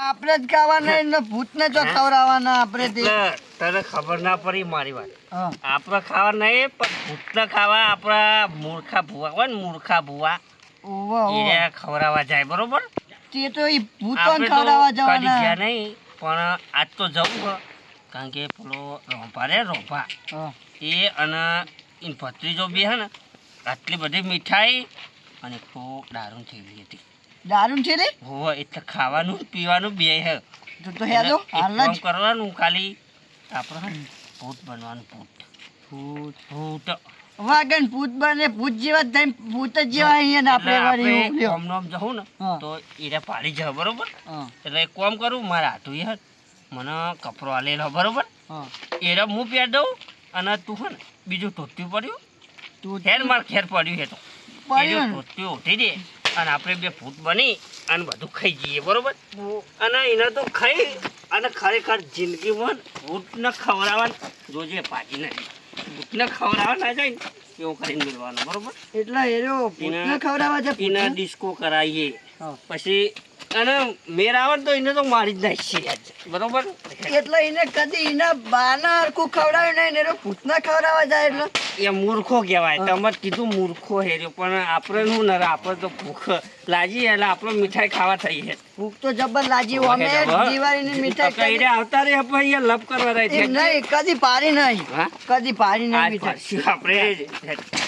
આપણે જ ખાવાના ને ભૂતને જો ખવડાવવાના આપણે તે. તને ખબર ના પડી મારી વાત. હા. આપણે ખાવા નહીં પણ ભૂતને ખાવા આપણા મૂર્ખા ભુવા હોય ને મૂર્ખા ભુવા ઓવા એ ખવડાવવા જાય બરોબર. તે તો ઈ ભૂતોને આપણે તો ખવડાવવા કદી ગયા જવાના. નહીં પણ આજ તો જવું છે કારણ કે પેલો રોંભા રે રોંભા હા. એ અને એન ભત્રીજો બી હે ને આટલી બધી મીઠાઈ અને ખૂબ દારૂ થયેલી હતી. દારૂ છે રે હોવે એટલે ખાવાનું પીવાનું બે હે. તો હેલો એટલે એક હાલ કામ જ કરવાનું ખાલી આપણે હે ને ભૂત બનવાનું ભૂત ભૂત ભૂત વાગન ભૂત બને ભૂત જેવા જ થઈને ભૂત જ જેવા અહીંયા ને આપણે વળી ઉભલ્યો. ઓમ નોમ જવું ને હા. તો એને પાડી જાય બરોબર. હા. એટલે એક કામ કરું મારા હાથું હે મને કપડો આલેલો બરોબર હા. એને હું પહેર દઉં અને તું હે ને બીજું ધોત્યું પડ્યું તું ખેર માર ખેર પડ્યું હે તો પડ્યું ને. ધોત્યું ઉઠી દે અને આપણે બે ભૂત બની અને બધું ખાઈ જઈએ બરોબર. અને એને તો ખાઈ અને ખરેખર જિંદગીમાં ભૂતને ખવડાવવાનું જોજે પાજીને ભૂતને ખવડાવવા ના જાય ને એવું કરીને મેળવાનું બરોબર. એટલે એરો ભૂતને ખવડાવવા છે એને ભૂતને? ડિસ્કો કરાવીએ હા. પછી અને મેર આવે ને તો એને તો મારી જ નાખીએ આજ બરોબર. એટલે એને કદી એના બાના હરખું ખવડાવ્યું નહીં ને એનો ભૂતને ખવડાવવા જાય એટલે એ મૂર્ખો કહેવાય. તમે કીધું મૂર્ખો હેર્યો પણ આપણે શું નરે આપણે તો ભૂખ લાગી એટલે આપણે મીઠાઈ ખાવા થઈ છે. ભૂખ તો જબર લાજી અમે દિવાળીની મીઠાઈ કઈ આવતા રે ભાઈ એ લપ કરવા રહે એમ નહીં કદી પારી નહીં હા કદી પારી નહીં આજ મીઠાઈ પાછી આપણે